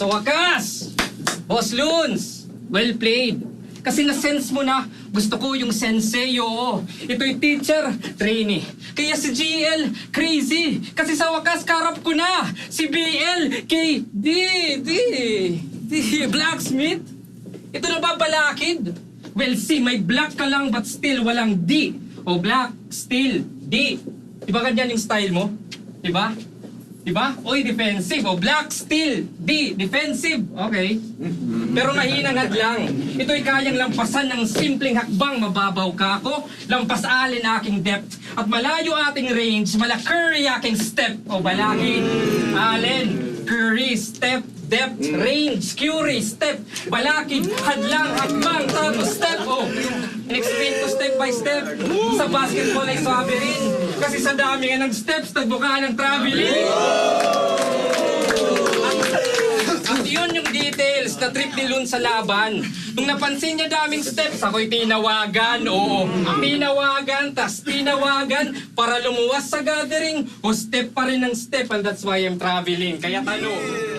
Sa wakas! Boss Loons, well played. Kasi na-sense mo na, gusto ko yung sensei, oo. Ito'y teacher, trainee. Kaya si GL, crazy. Kasi sa wakas, karap ko na. Si BL, kay Blacksmith. Ito na ba balakid? Well, see, may black ka lang but still walang D. O black, still, D. Diba ganyan yung style mo? Diba? Diba? Oy, defensive. O black, still, D, defensive. Okay. Pero mahinang hadlang. Ito'y kayang lampasan ng simpleng hakbang. Mababaw ka ako, lampas alin aking depth. At malayo ating range, mala Curry aking step. O balaki, alin, Curry, step, depth, range, Curry, step, balakid, hadlang, hakbang, tapos step. O, in-explain ko step by step. Sa basketball ay sabi rin. Kasi sa dami nga ng steps, nagbuka ng traveling. At yun yung details na trip ni Lun sa laban. Nung napansin niya daming steps, ako'y tinawagan. Oo, tinawagan, tas tinawagan para lumuwas sa gathering. O step pa rin ng step, and that's why I'm traveling. Kaya tanong,